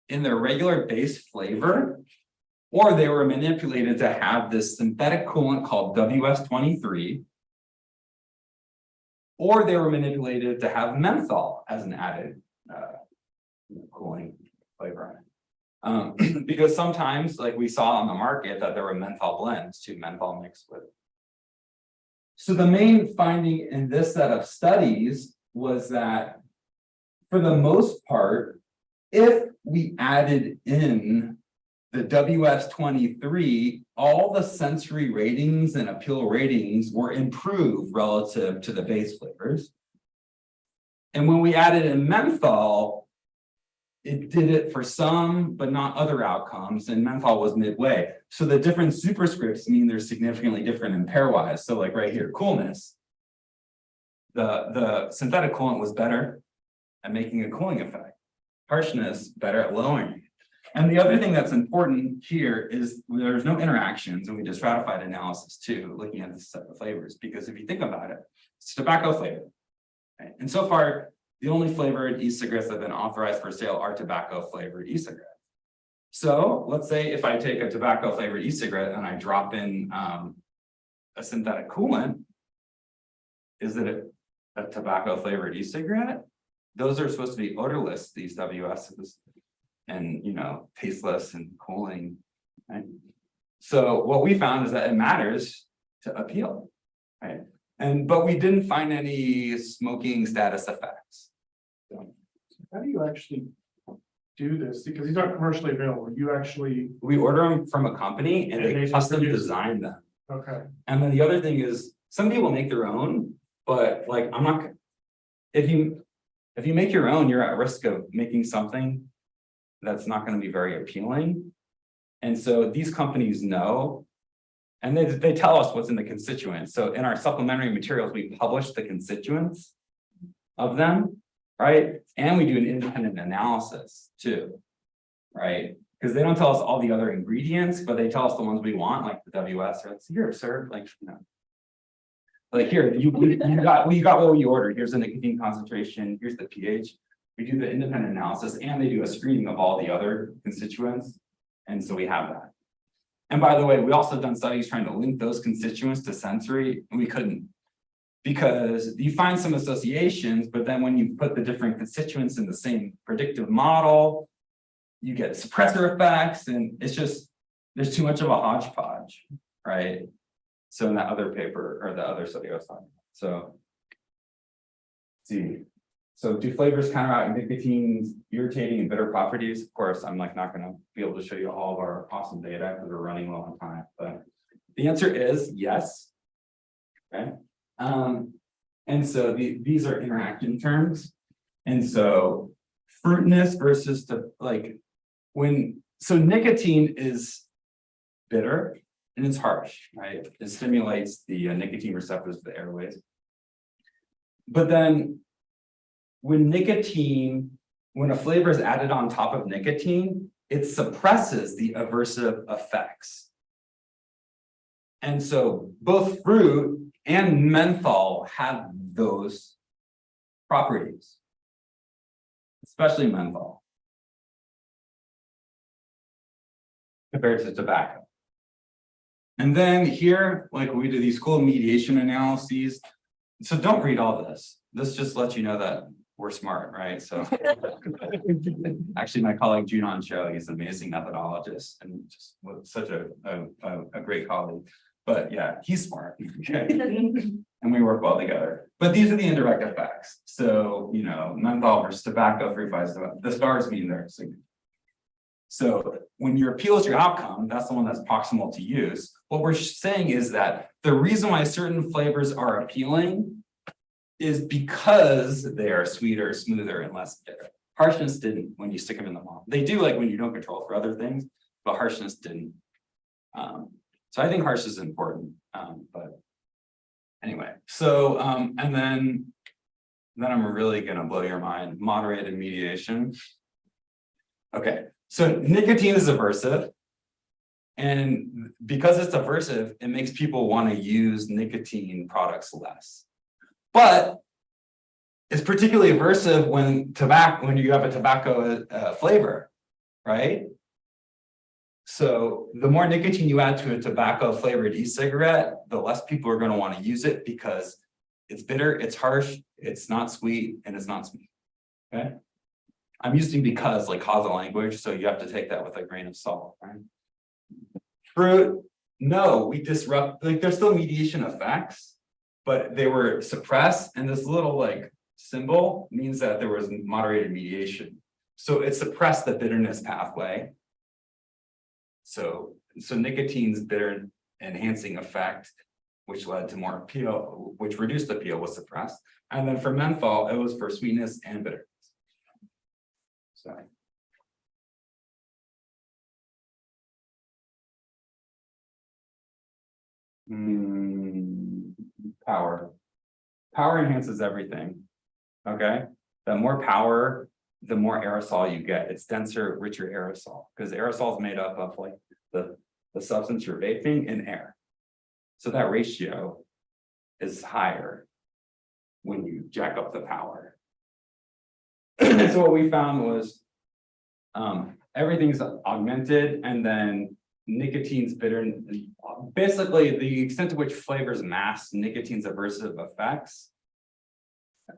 in their regular base flavor, or they were manipulated to have this synthetic coolant called WS23, or they were manipulated to have menthol as an added cooling flavor on it. Because sometimes, like we saw on the market, that there were menthol blends to menthol mixed with. So the main finding in this set of studies was that for the most part, if we added in the WS23, all the sensory ratings and appeal ratings were improved relative to the base flavors. And when we added in menthol, it did it for some, but not other outcomes, and menthol was midway. So the different superscripts mean they're significantly different in pairwise. So like right here, coolness. The synthetic coolant was better at making a cooling effect. Harshness, better at lowering. And the other thing that's important here is there's no interactions, and we did stratified analysis too, looking at this set of flavors, because if you think about it, it's tobacco flavor. Okay? And so far, the only flavored e-cigarettes that have been authorized for sale are tobacco flavored e-cigarettes. So let's say if I take a tobacco flavored e-cigarette and I drop in a synthetic coolant, is it a tobacco flavored e-cigarette? Those are supposed to be odorless, these WSs, and tasteless and cooling. Right? So what we found is that it matters to appeal, right? But we didn't find any smoking status effects. So How do you actually do this? Because these aren't commercially available. You actually, we order them from a company and And they they just custom produce- design them. okay, And then the other thing is, some people make their own, but like, I'm not, if you make your own, you're at risk of making something that's not going to be very appealing. And so these companies know, and they tell us what's in the constituents. So in our supplementary materials, we publish the constituents of them, right? And we do an independent analysis too, right? Because they don't tell us all the other ingredients, but they tell us the ones we want, like the WS, or here, sir, like here, you got what we ordered. Here's the nicotine concentration, here's the pH. We do the independent analysis and they do a screening of all the other constituents. And so we have that. And by the way, we also done studies trying to link those constituents to sensory, and we couldn't. Because you find some associations, but then when you put the different constituents in the same predictive model, you get suppressor effects, and it's just, there's too much of a hodgepodge, right? So in that other paper, or the other study I was talking about. So, let's see. So do flavors counteract nicotine's irritating and bitter properties? Of course, I'm like not gonna be able to show you all of our awesome data because we're running low on time, but the answer is yes. Okay. And so these are interaction terms. And so fruitiness versus so nicotine is bitter and it's harsh, right? It stimulates the nicotine receptors of the airways. But then when a flavor is added on top of nicotine, it suppresses the aversive effects. And so both fruit and menthol have those properties, especially menthol, compared to tobacco. And then here, like we do these cool mediation analyses. So don't read all this. This just lets you know that we're smart, right? So actually my colleague Junon Cho, he's an amazing methodologist and just such a great colleague. But yeah, he's smart. Okay. And we work well together. But these are the indirect effects. So, menthol versus tobacco, 3-5, the stars mean they're significant. So when your appeal is your outcome, that's the one that's proximal to use. What we're saying is that the reason why certain flavors are appealing is because they are sweeter, smoother, and less bitter. Harshness didn't when you stick them in the mouth. They do like when you don't control for other things, but harshness didn't. So I think harshness is important. But anyway, so and then I'm really gonna blow your mind. Moderated mediation. Okay, so nicotine is aversive. And because it's aversive, it makes people want to use nicotine products less. But it's particularly aversive when you have a tobacco flavor, right? So the more nicotine you add to a tobacco flavored e-cigarette, the less people are going to want to use it because it's bitter, it's harsh, it's not sweet, and it's not smooth. Okay. I'm using because like causal language, so you have to take that with a grain of salt, right? Fruit, no, we disrupt, like there's still mediation effects, but they were suppressed, and this little like symbol means that there was moderated mediation. So it suppressed the bitterness pathway. So nicotine's bitter enhancing effect, which led to more appeal, which reduced appeal, was suppressed. And then for menthol, it was for sweetness and bitterness. So. Power enhances everything. Okay, the more power, the more aerosol you get. It's denser, richer aerosol, because aerosol is made up of like the substance you're vaping and air. So that ratio is higher. when you jack up the power. So what we found was everything's augmented, and then nicotine's bitter. Basically, the extent to which flavors mask nicotine's aversive effects.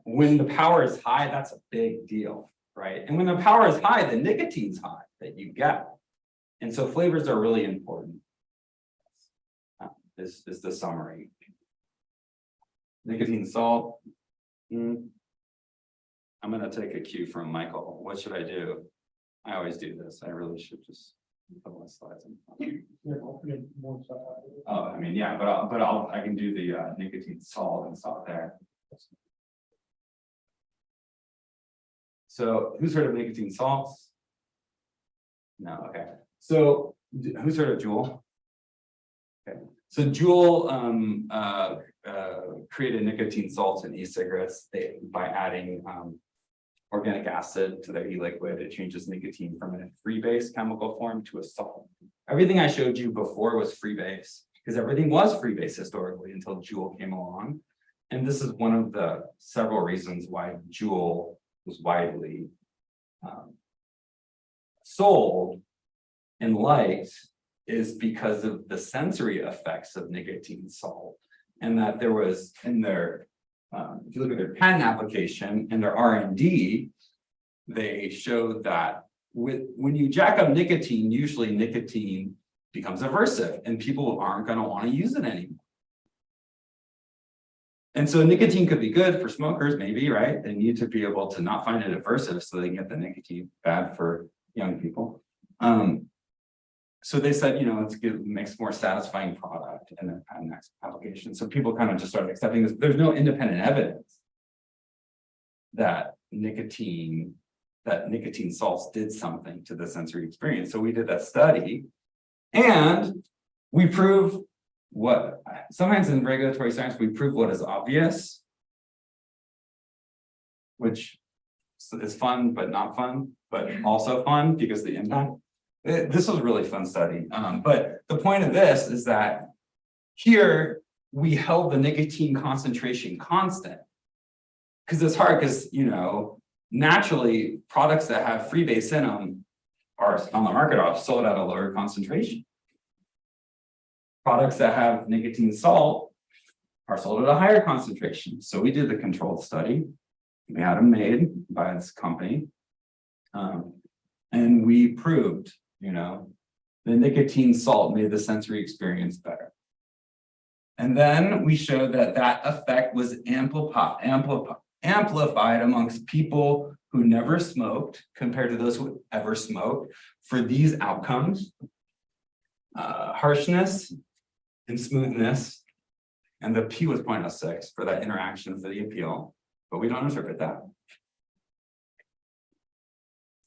When the power is high, that's a big deal, right? And when the power is high, the nicotine's high that you get. And so flavors are really important. This is the summary. Nicotine salt. I'm going to take a cue from Michael. What should I do? I always do this. I really should just put my slides in. Oh, I mean, yeah, but I can do the nicotine salt and stop there. So who's heard of nicotine salts? No, okay. So who's heard of Juul? Okay. So Juul created nicotine salts in e-cigarettes by adding organic acid to their e-liquid. It changes nicotine from a free base chemical form to a salt. Everything I showed you before was free base, because everything was free base historically until Juul came along. And this is one of the several reasons why Juul was widely sold and liked, is because of the sensory effects of nicotine salt. And that there was in their, if you look at their patent application and their R&D, they showed that when you jack up nicotine, usually nicotine becomes aversive and people aren't going to want to use it anymore. And so nicotine could be good for smokers, maybe, right? They need to be able to not find it aversive so they can get the nicotine. Bad for young people. So they said, you know, it's good, makes more satisfying product in the patent application. So people kind of just started accepting this. There's no independent evidence that nicotine salts did something to the sensory experience. So we did that study, and we prove what sometimes in regulatory science we prove what is obvious, which is fun but not fun, but also fun because the impact. This was a really fun study. But the point of this is that here we held the nicotine concentration constant, because it's hard, because, you know, naturally products that have free base in them are on the market are sold at a lower concentration. Products that have nicotine salt are sold at a higher concentration. So we did the controlled study. We had them made by this company. And we proved, you know, the nicotine salt made the sensory experience better. And then we showed that that effect was amplified amongst people who never smoked compared to those who ever smoked for these outcomes: harshness and smoothness. And the P was 0.06 for that interaction for the appeal, but we don't interpret that.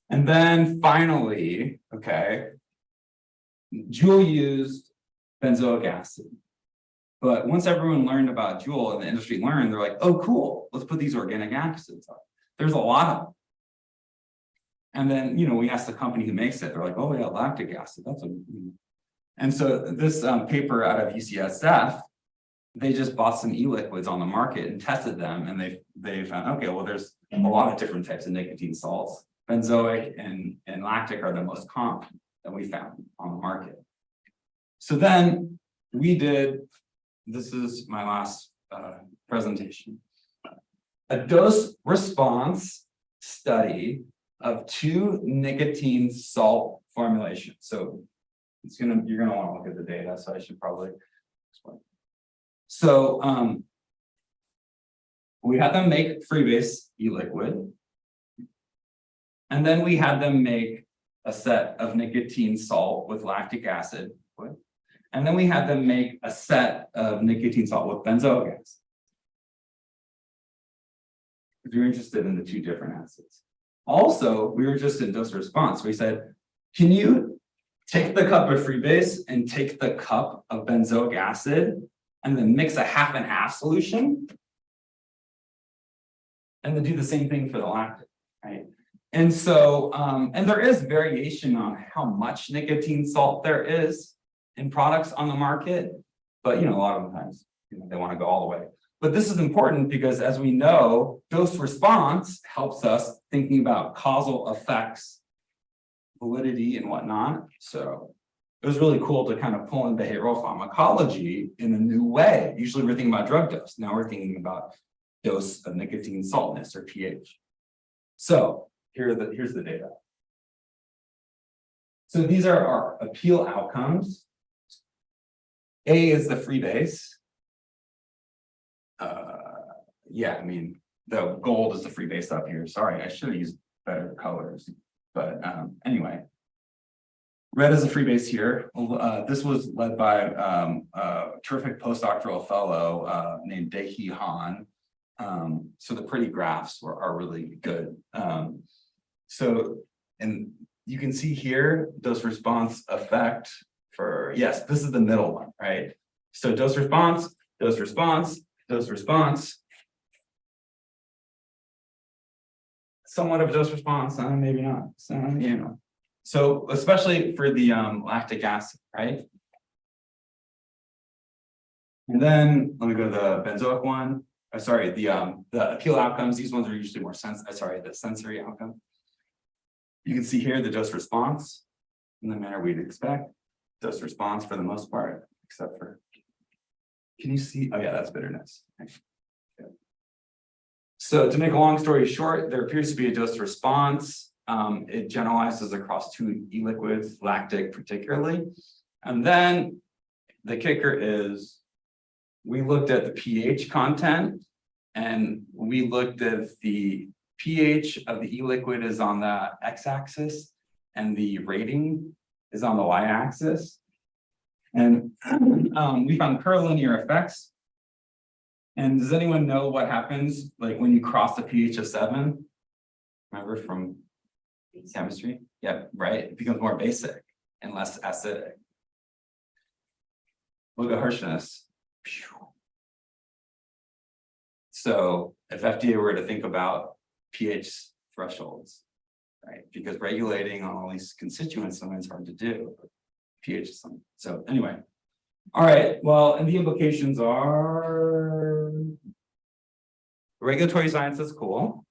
And then finally, okay, Juul used benzoic acid. But once everyone learned about Juul and the industry learned, they're like, oh, cool, let's put these organic acids up. There's a lot of them. And then, you know, we asked the company who makes it, they're like, oh yeah, lactic acid, that's a. And so this paper out of UCSF, they just bought some e-liquids on the market and tested them, and they found, okay, well, there's a lot of different types of nicotine salts. Benzoic and lactic are the most common that we found on the market. So then we did, this is my last presentation, a dose response study of 2 nicotine salt formulations. So you're gonna want to look at the data, so I should probably explain. So we had them make freebase e-liquid. And then we had them make a set of nicotine salt with lactic acid. And then we had them make a set of nicotine salt with benzoic acid. If you're interested in the 2 different acids. Also, we were just in dose response. We said, can you take the cup of freebase and take the cup of benzoic acid and then mix a half and half solution? And then do the same thing for the lactic, right? And so, and there is variation on how much nicotine salt there is in products on the market, but, you know, a lot of times, you know, they want to go all the way. But this is important because, as we know, dose response helps us thinking about causal effects, validity and whatnot. So it was really cool to kind of pull in behavioral pharmacology in a new way. Usually we're thinking about drug dose. Now we're thinking about dose of nicotine saltness or pH. So here's the data. So these are our appeal outcomes. A is the free base. Yeah, I mean, the gold is the free base up here. Sorry, I should have used better colors. But anyway, red is a free base here. This was led by a terrific postdoctoral fellow named Dae-Hee Han. So the pretty graphs are really good. And you can see here dose response effect for, yes, this is the middle one, right? So dose response, dose response, dose response. Somewhat of a dose response, maybe not. So, you know. So especially for the lactic acid, right? And then let me go to the benzoic one. Sorry, the appeal outcomes. These ones are usually more the sensory outcome. You can see here the dose response in the manner we'd expect. Dose response for the most part, except for, can you see? Oh yeah, that's bitterness. So to make a long story short, there appears to be a dose response. It generalizes across two e-liquids, lactic particularly. And then the kicker is we looked at the pH content and we looked at the pH of the e-liquid is on the x-axis and the rating is on the y-axis. And we found curvilinear effects. And does anyone know what happens like when you cross the pH of 7? Remember from chemistry? Yeah, right. It becomes more basic and less acidic. Look at harshness. So if FDA were to think about pH thresholds, right? Because regulating on all these constituents sometimes is hard to do. pH is something. So anyway. All right, well, and the implications are regulatory science is cool.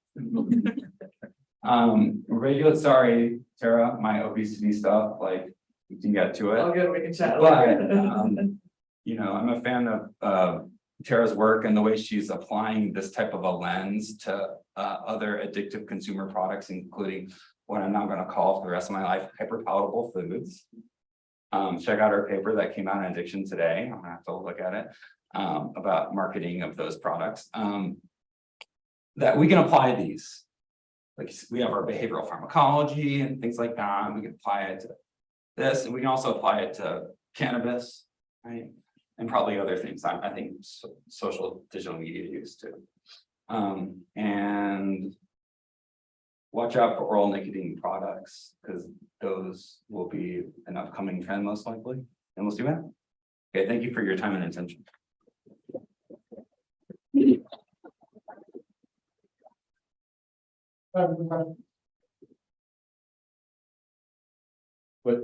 Sorry, Tara, my obesity stuff, like you can get to it. All good, we can chat. But you know, I'm a fan of Tara's work and the way she's applying this type of a lens to other addictive consumer products, including what I'm now going to call for the rest of my life hyperpalatable foods. Check out our paper that came out in Addiction today. I'm gonna have to look at it about marketing of those products. That we can apply these. Like we have our behavioral pharmacology and things like that. We can apply it to this, and we can also apply it to cannabis, right? And probably other things. I think social digital media use too. And watch out for oral nicotine products because those will be an upcoming trend most likely. And we'll see that. Okay, thank you for your time and attention. But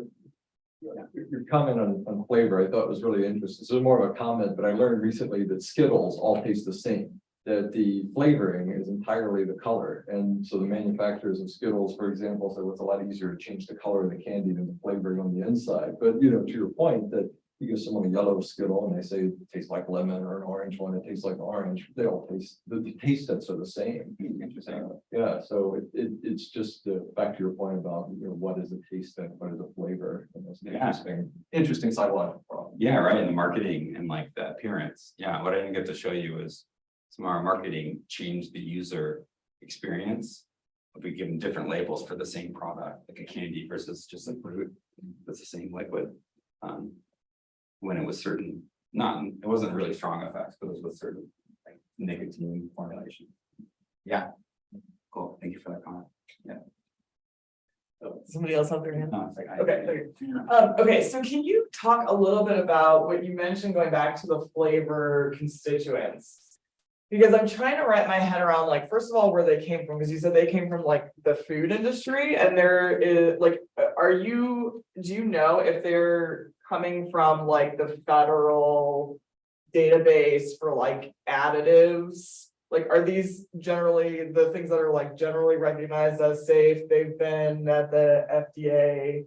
your comment on flavor, I thought was really interesting. So more of a comment, but I learned recently that Skittles all taste the same. That the flavoring is entirely the color. And so the manufacturers of Skittles, for example, said, well, it's a lot easier to change the color of the candy than the flavoring on the inside. But, you know, to your point that you give someone a yellow Skittle and they say it tastes like lemon, or an orange one, it tastes like orange, they all taste, the taste sets are the same. Interesting. Yeah, so it's just back to your point about, you know, what is a taste and what is a flavor. And that's an interesting psychological problem. Yeah, right. And the marketing and like the appearance. Yeah, what I didn't get to show you is some of our marketing changed the user experience. If we give them different labels for the same product, like a candy versus just a fruit, that's the same liquid. When it was certain, it wasn't really strong effects, but it was with certain like nicotine formulation. Yeah, cool. Thank you for that comment. Yeah. Somebody else have their hand? No, it's like Okay. Okay, so can you talk a little bit about what you mentioned going back to the flavor constituents? Because I'm trying to wrap my head around, like, first of all, where they came from, because you said they came from like the food industry, and there is like, do you know if they're coming from like the federal database for like additives? Like, are these generally the things that are like generally recognized as safe? They've been at the FDA.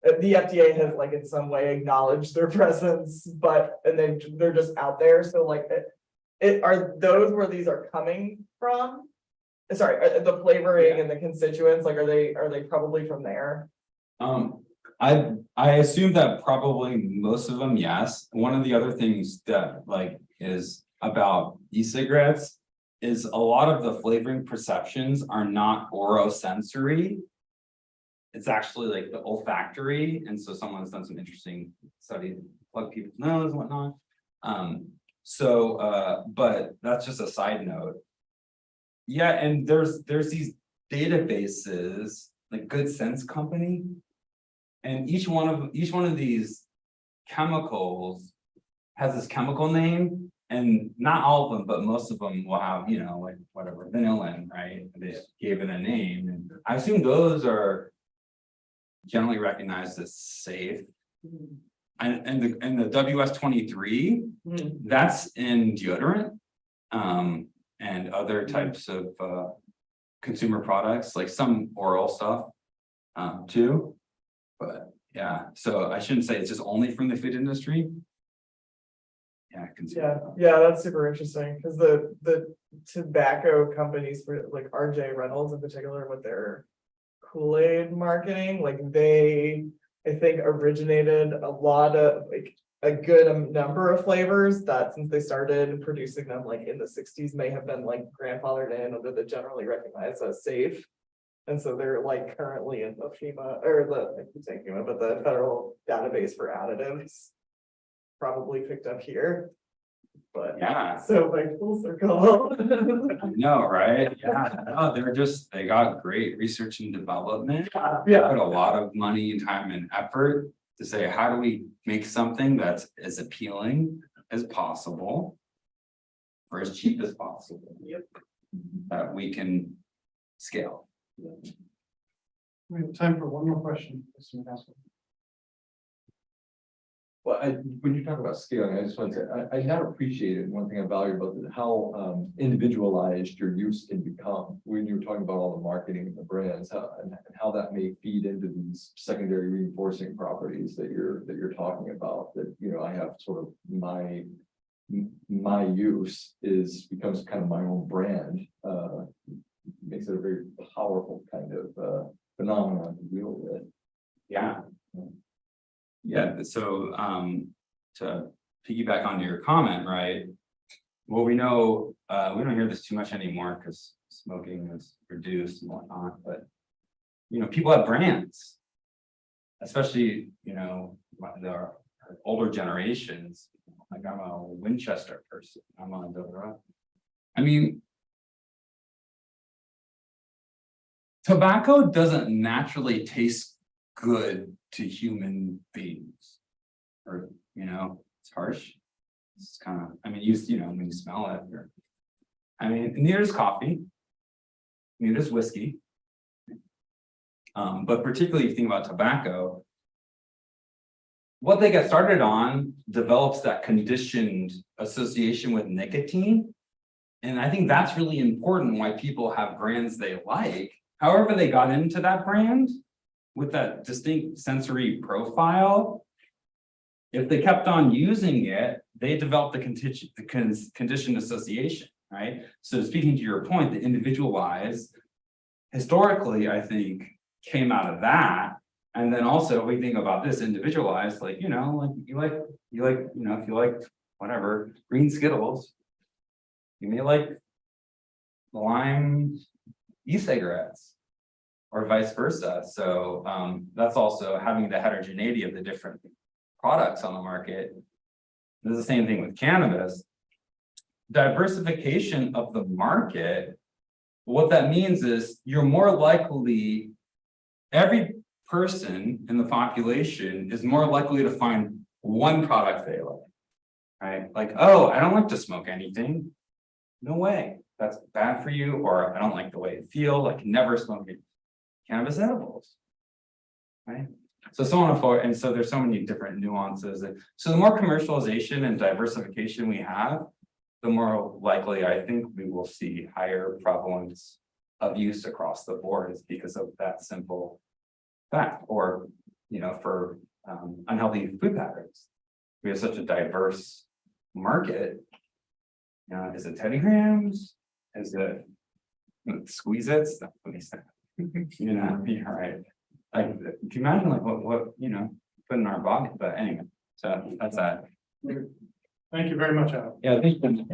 The FDA has like in some way acknowledged their presence, but they're just out there. So like, are those where these are coming from? Sorry, the flavoring and the constituents, like, are they probably from there? I assume that probably most of them, yes. One of the other things that like is about e-cigarettes is a lot of the flavoring perceptions are not orosensory. It's actually like the olfactory, and so someone's done some interesting study to plug people's nose and whatnot. But that's just a side note. Yeah, and there's these databases like Good Sense Company, and each one of these chemicals has this chemical name, and not all of them, but most of them will have, you know, like whatever, vanillin, right? They gave it a name, and I assume those are generally recognized as safe. And the WS-23, that's in deodorant, and other types of consumer products, like some oral stuff, too. But yeah, so I shouldn't say it's just only from the food industry. Yeah, that's super interesting, because the tobacco companies for like RJ Reynolds in particular with their Kool-Aid marketing, like they, I think, originated a lot of like a good number of flavors that since they started producing them like in the 60s may have been like grandfathered in under the generally recognized as safe. And so they're like currently in the FEMA, or I keep saying FEMA, but the federal database for additives probably picked up here. But Yeah. so like full circle. No, right? Yeah, no, they got great research and development. Yeah. Put a lot of money, time, and effort to say, how do we make something that's as appealing as possible for as cheap as possible? Yep. That we can scale. We have time for one more question. Well, when you talk about scaling, I just want to say, I have appreciated one thing I value about it, how individualized your use can become when you're talking about all the marketing and the brands, and how that may feed into these secondary reinforcing properties that you're talking about. That, you know, I have sort of my use becomes kind of my own brand. Makes it a very powerful kind of phenomenon to deal with. Yeah. Yeah, so to piggyback onto your comment, right? Well, we know we don't hear this too much anymore because smoking is reduced and whatnot, but you know, people have brands, especially, you know, the older generations. Like I'm a Winchester person, I'm on Dobra. I mean, tobacco doesn't naturally taste good to human beings, or, you know, it's harsh. It's kind of, I mean, you know, when you smell it, I mean, neither is coffee, neither is whiskey. But particularly if you think about tobacco, what they get started on develops that conditioned association with nicotine. And I think that's really important why people have brands they like. However, they got into that brand with that distinct sensory profile. If they kept on using it, they developed the conditioned association, right? So speaking to your point, the individualized, historically, I think, came out of that. And then also we think about this individualized, like, you know, like you like, you know, if you like whatever, green Skittles, you may like lime e-cigarettes or vice versa. So that's also having the heterogeneity of the different products on the market. This is the same thing with cannabis. Diversification of the market, what that means is you're more likely, every person in the population is more likely to find one product they like, right? Like, oh, I don't like to smoke anything. No way, that's bad for you. Or I don't like the way it feels, like never smoking cannabis edibles, right? So so on and forth, and so there's so many different nuances. So the more commercialization and diversification we have, the more likely I think we will see higher prevalence of use across the board is because of that simple fact, or, you know, for unhealthy food patterns. We have such a diverse market. Is it Teddy Grahams? Is it Squeeze-Its? That's what he said. You know, you're right. Like, can you imagine like what, you know, put in our body, but anyway, so that's that. Thank you very much, Adam. Yeah, thank you.